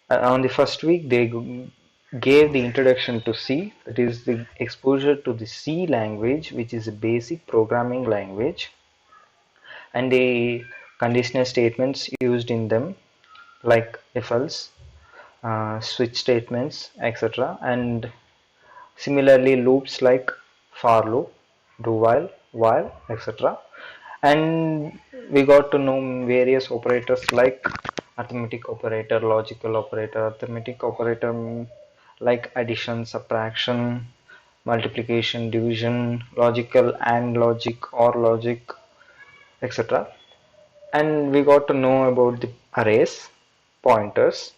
On the first week, they gave the introduction to C, that is the exposure to the C language, which is a basic programming language, and the conditional statements used in them, like if else, switch statements, etc. And similarly, loops like for loop, do while, etc. And we got to know various operators like arithmetic operator, logical operator. Arithmetic operator like addition, subtraction, multiplication, division, logical and logic or logic, etc. And we got to know about the arrays, pointers,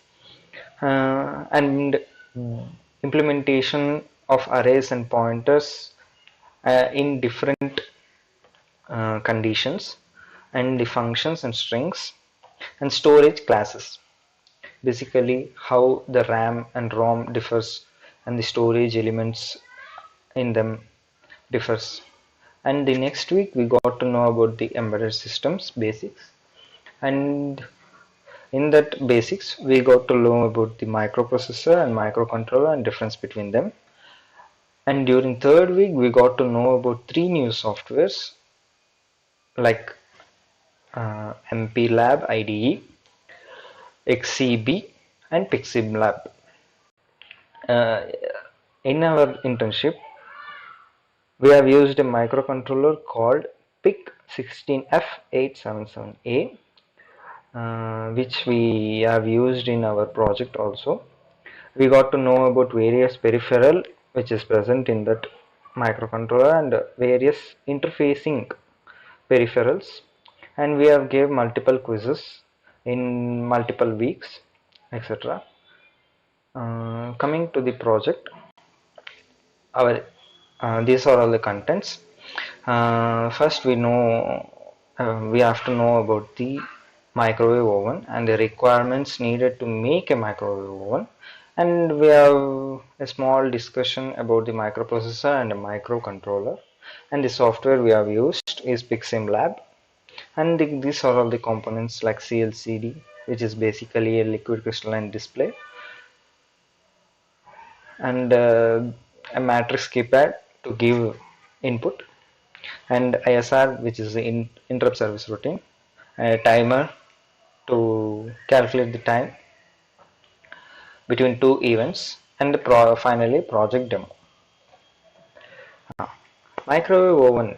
and implementation of arrays and pointers in different conditions, and the functions and strings, and storage classes, basically how the RAM and ROM differs and the storage elements in them differs. And the next week we got to know about the embedded systems basics, and in that basics we got to know about the microprocessor and microcontroller and difference between them. And during third week we got to know about three new softwares like MPLab IDE, XCB, and PiximLab. Uh, in our internship, we have used a microcontroller called PIC16F877A, which we have used in our project also. We got to know about various peripheral which is present in that microcontroller and various interfacing peripherals, and we have gave multiple quizzes in multiple weeks, etc. Coming to the project, our these are all the contents. First, we have to know about the microwave oven and the requirements needed to make a microwave oven, and we have a small discussion about the microprocessor and a microcontroller, and the software we have used is PiximLab, and these are all the components like CLCD, which is basically a liquid crystalline display, and a matrix keypad to give input, and ISR, which is the interrupt service routine, a timer to calculate the time between two events, and finally project demo. Microwave oven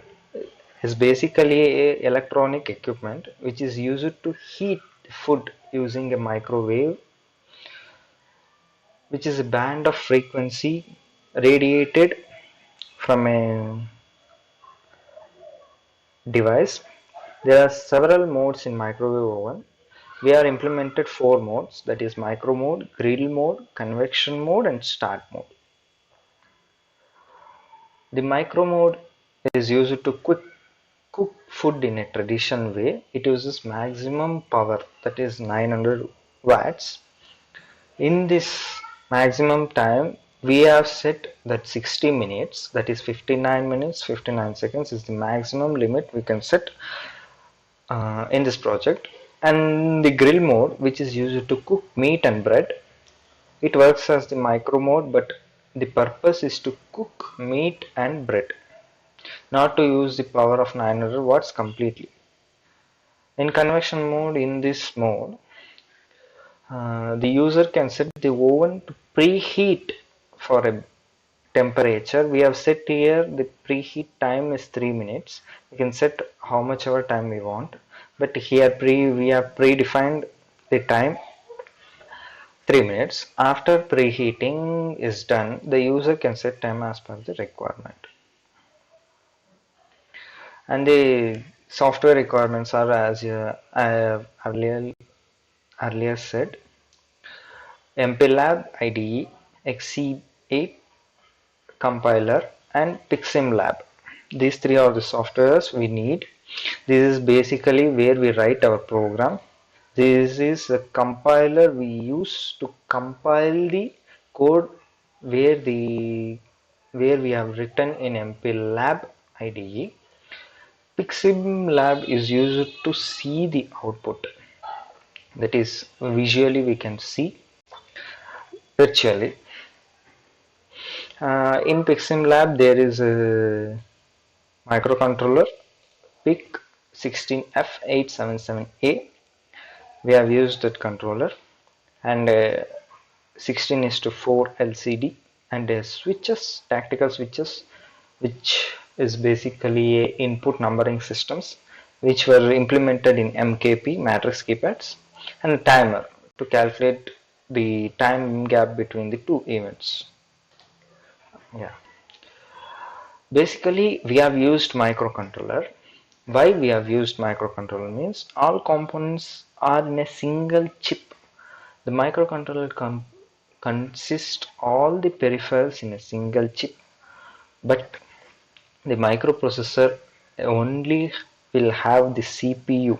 is basically a electronic equipment which is used to heat food using a microwave, which is a band of frequency radiated from a device. There are several modes in microwave oven. We have implemented four modes, that is micro mode, griddle mode, convection mode, and start mode. The micro mode is used to cook food in a traditional way. It uses maximum power, that is 900 watts. In this maximum time, we have set that 60 minutes, that is 59 minutes 59 seconds is the maximum limit we can set in this project. And the grill mode, which is used to cook meat and bread, it works as the micro mode, but the purpose is to cook meat and bread, not to use the power of 900 watts completely. In convection mode, in this mode, the user can set the oven to preheat for a temperature. We have set here the preheat time is 3 minutes. We can set how much ever time we want, but here we have predefined the time 3 minutes. After preheating is done, the user can set time as per the requirement. And the software requirements are, as I have earlier said, MPLab IDE, XC8 compiler, and PiximLab. These three are the softwares we need. This is basically where we write our program. This is the compiler we use to compile the code where we have written in MPLab IDE. PiximLab is used to see the output, that is visually we can see, virtually. In Pixim Lab, there is a microcontroller PIC 16F877A. We have used that controller, and 16:4 LCD, and switches, tactical switches, which is basically input numbering systems, which were implemented in MKP matrix keypads, and a timer to calculate the time gap between the two events. Yeah, basically we have used microcontroller. Why we have used microcontroller means all components are in a single chip. The microcontroller consists all the peripherals in a single chip, but the microprocessor only will have the CPU,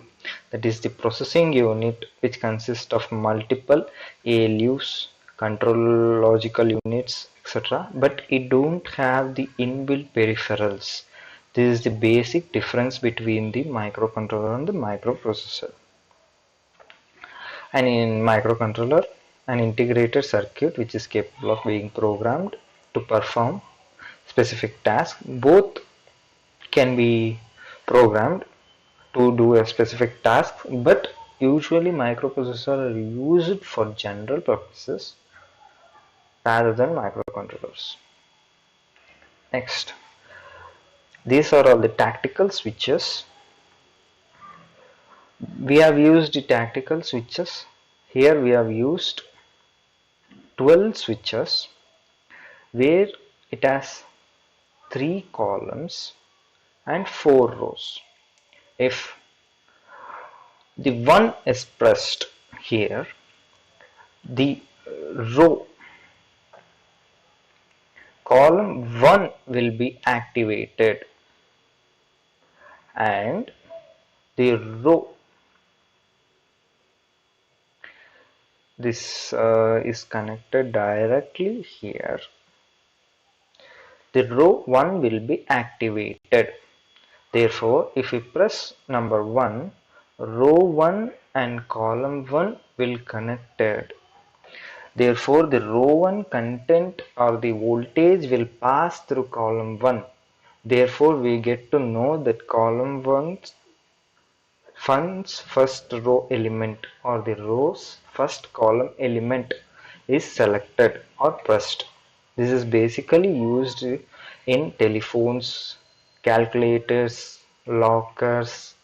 that is the processing unit, which consists of multiple ALUs, control logical units, etc. But it don't have the inbuilt peripherals. This is the basic difference between the microcontroller and the microprocessor. And in microcontroller, an integrated circuit which is capable of being programmed to perform specific tasks. Both can be programmed to do a specific task, but usually microprocessors are used for general purposes rather than microcontrollers. Next, these are all the tactical switches. We have used the tactical switches. Here we have used 12 switches where it has 3 columns and 4 rows. If the 1 is pressed here, the row column 1 will be activated, and the row, this is connected directly here, the row 1 will be activated. Therefore, if we press number 1, row 1 and column 1 will connected. Therefore, the row 1 content or the voltage will pass through column 1. Therefore, we get to know that column 1's first row element or the row's first column element is selected or pressed. This is basically used in telephones, calculators, lockers,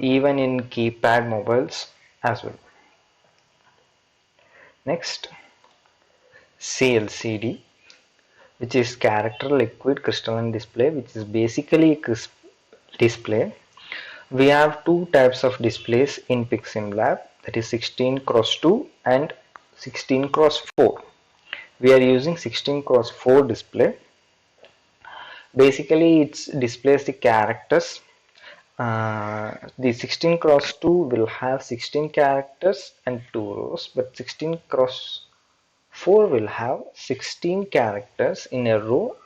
even in keypad mobiles as well. Next, CLCD, which is character liquid crystalline display, which is basically a display. We have two types of displays in Pixim Lab, that is 16x2 and 16x4. We are using 16x4 display. Basically, it displays the characters. The 16x2 will have 16 characters and 2 rows, but 16x4 will have 16 characters in a row,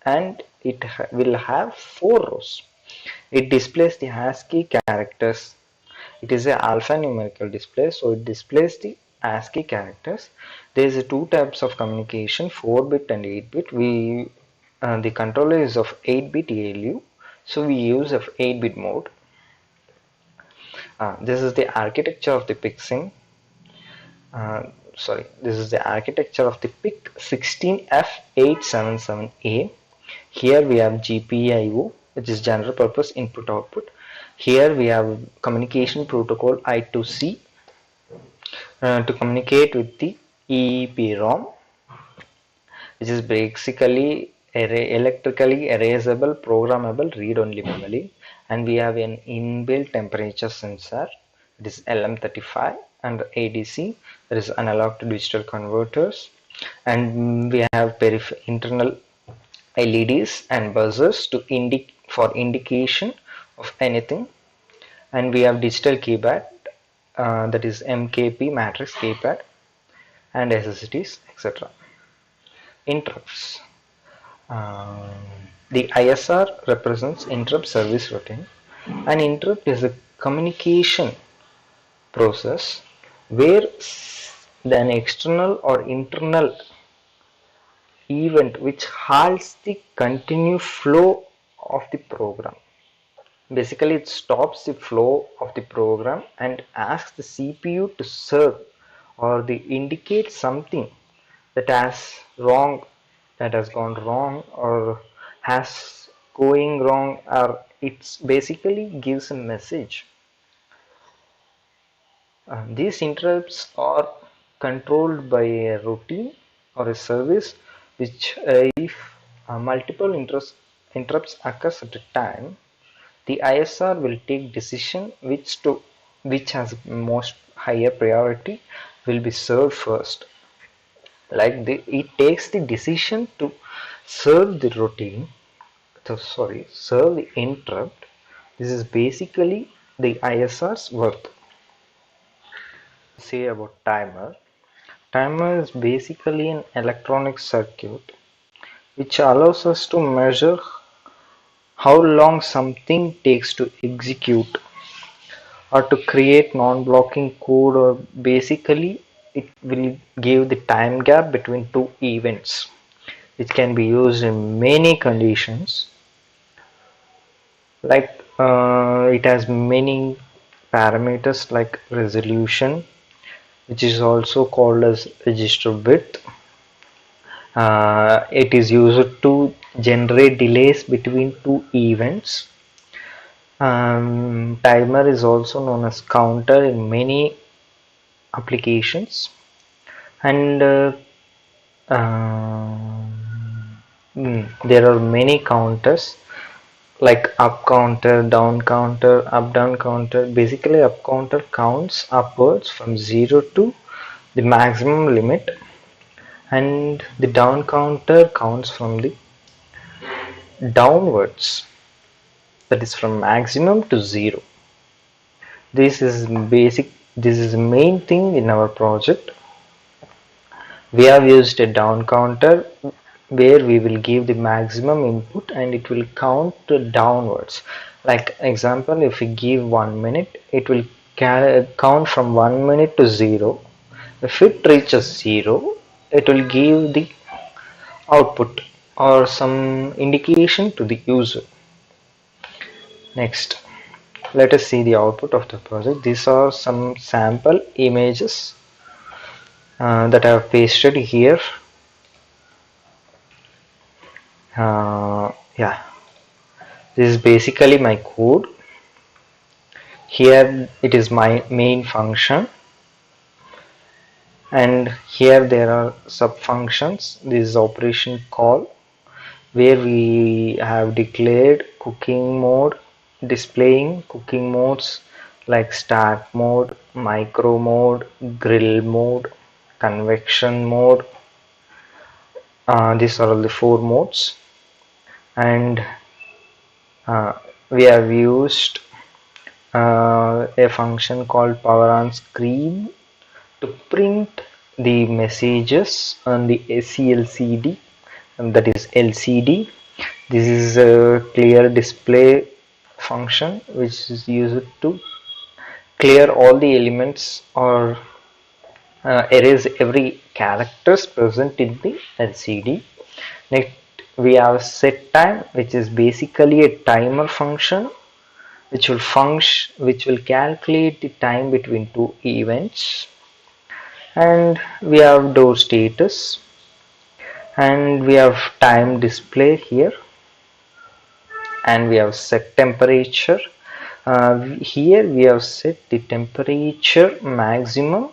and it will have 4 rows. It displays the ASCII characters. It is an alphanumerical display, so it displays the ASCII characters. There is two types of communication, 4-bit and 8-bit. The controller is of 8-bit ALU, so we use of 8-bit mode. This is the architecture of the Pixim. This is the architecture of the PIC 16F877A. Here we have GPIO, which is general purpose input output. Here we have communication protocol I2C to communicate with the EEPROM, which is basically electrically erasable programmable read-only memory, and we have an inbuilt temperature sensor. It is LM35, and ADC, that is analog to digital converters, and we have internal LEDs and buzzers to for indication of anything, and we have digital keypad, that is MKP matrix keypad, and SSDs, etc. Interrupts. The ISR represents interrupt service routine. An interrupt is a communication process where Then external or internal event which halts the continued flow of the program. Basically, it stops the flow of the program and asks the CPU to serve or the indicate something that has gone wrong or has going wrong, or it's basically gives a message. These interrupts are controlled by a routine or a service which if multiple interrupts occurs at a time, the ISR will take decision which has most higher priority will be served first. Like it takes the decision to serve the routine, serve the interrupt. This is basically the ISR's work. Say about timer. Timer is basically an electronic circuit which allows us to measure how long something takes to execute or to create non-blocking code, or basically it will give the time gap between two events, which can be used in many conditions. Like it has many parameters like resolution, which is also called as register width. It is used to generate delays between two events. Timer is also known as counter in many applications, and there are many counters like up counter, down counter, up down counter. Basically, up counter counts upwards from 0 to the maximum limit, and the down counter counts from the downwards, that is from maximum to 0. This is the main thing in our project. We have used a down counter where we will give the maximum input and it will count downwards. Like example, if we give 1 minute, it will count from 1 minute to 0. If it reaches 0, it will give the output or some indication to the user. Next, let us see the output of the project. These are some sample images that I have pasted here. Yeah, this is basically my code. Here it is my main function, and here there are sub functions. This is operation call where we have declared cooking mode, displaying cooking modes like start mode, micro mode, grill mode, convection mode. These are all the 4 modes, and we have used a function called power on screen to print the messages on the SCLCD, and that is LCD. This is a clear display function which is used to clear all the elements or erase every characters present in the LCD. Next, we have set time, which is basically a timer function which will calculate the time between two events. And we have door status, and we have time display here, and we have set temperature. Here we have set the temperature maximum,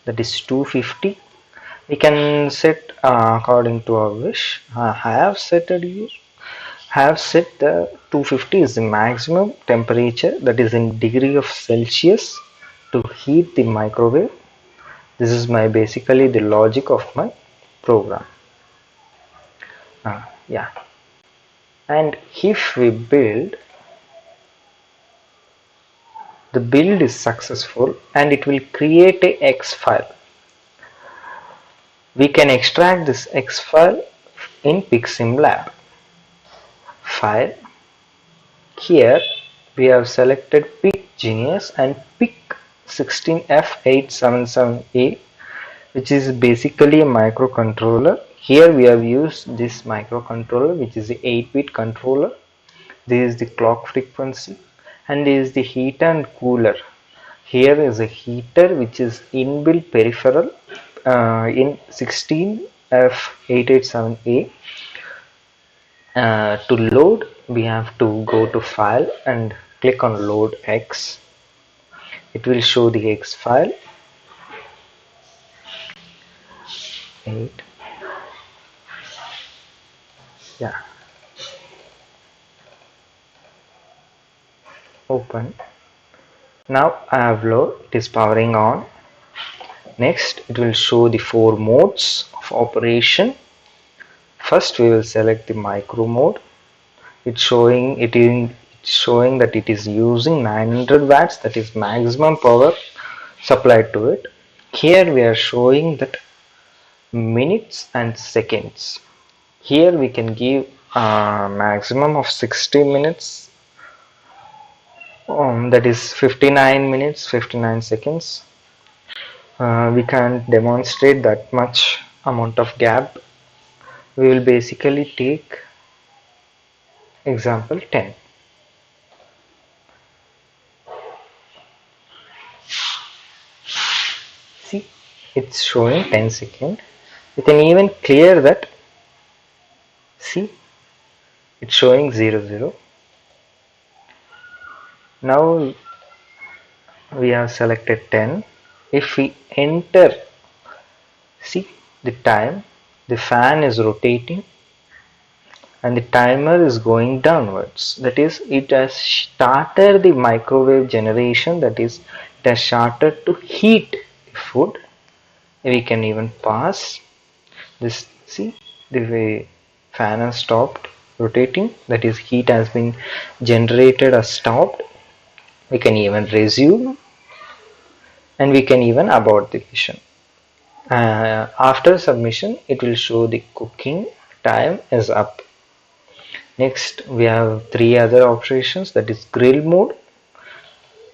that is 250. We can set according to our wish. I have set it here. I have set the 250 is the maximum temperature, that is in degree of Celsius, to heat the microwave. This is my basically the logic of my program. Yeah, and if we build, the build is successful and it will create a X file. We can extract this X file in PicSimLab. File. Here we have selected Pick Genius and Pick 16F877A, which is basically a microcontroller. Here we have used this microcontroller, which is the 8-bit controller. This is the clock frequency, and this is the heater and cooler. Here is a heater which is inbuilt peripheral in 16F887A. To load, we have to go to file and click on load X. It will show the X file. 8. Yeah. Open. Now I have load. It is powering on. Next, it will show the 4 modes of operation. First, we will select the micro mode. It's showing that it is using 900 watts, that is maximum power supplied to it. Here we are showing that minutes and seconds. Here we can give a maximum of 60 minutes, that is 59 minutes 59 seconds. We can't demonstrate that much amount of gap. We will basically take example 10. See, it's showing 10 seconds. You can even clear that. See, it's showing 00. Now we have selected 10. If we enter, see the time, the fan is rotating and the timer is going downwards. That is, it has started the microwave generation, that is, it has started to heat food. We can even pause this. See, the way fan has stopped rotating, that is, heat has been generated or stopped. We can even resume, and we can even abort the mission. After submission, it will show the cooking time is up. Next, we have 3 other operations, that is grill mode,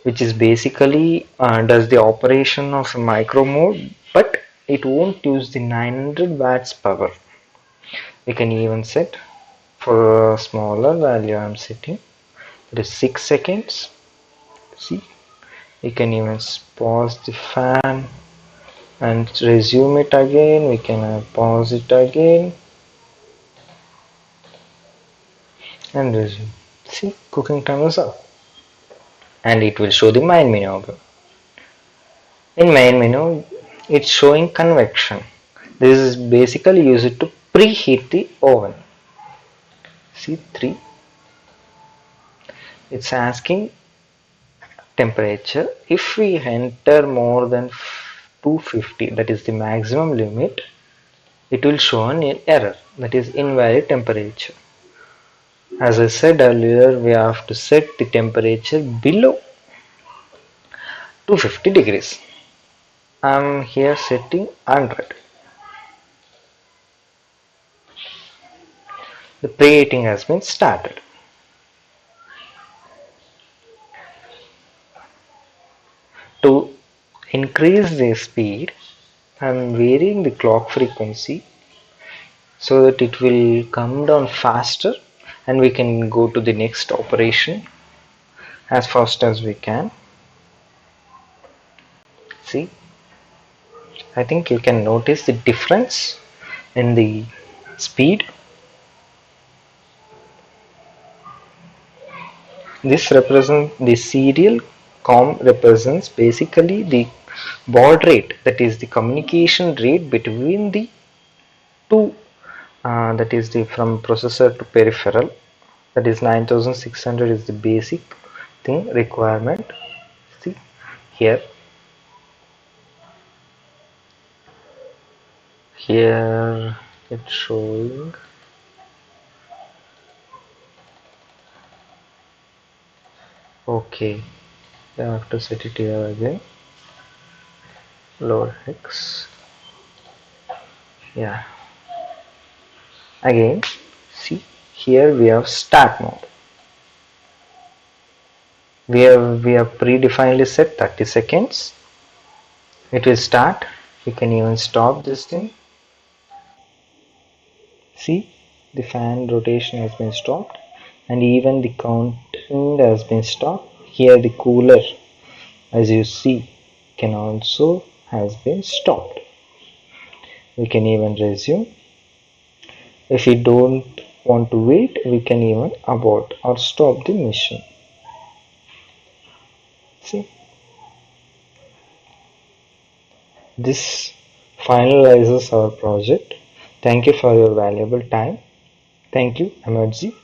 which is basically does the operation of a micro mode, but it won't use the 900 watts power. We can even set for a smaller value. I'm setting it is 6 seconds. See, we can even pause the fan and resume it again. We can pause it again and resume. See, cooking time is up, and it will show the main menu. In main menu, it's showing convection. This is basically used to preheat the oven. See, 3. It's asking temperature. If we enter more than 250, that is the maximum limit, it will show an error, that is invalid temperature. As I said earlier, we have to set the temperature below 250 degrees. I'm here setting 100. The preheating has been started. To increase the speed, I'm varying the clock frequency so that it will come down faster and we can go to the next operation as fast as we can. See, I think you can notice the difference in the speed. This represents the serial COM, represents basically the baud rate, that is the communication rate between the two, that is the from processor to peripheral. That is 9600 is the basic thing requirement. See here, it's showing. Okay, I have to set it here again. Load X. Yeah. Again, see here we have start mode. We have predefinedly set 30 seconds. It will start. You can even stop this thing. See, the fan rotation has been stopped, and even the counting has been stopped. Here the cooler, as you see, can also has been stopped. We can even resume. If we don't want to wait, we can even abort or stop the mission. See, this finalizes our project. Thank you for your valuable time. Thank you, emertx.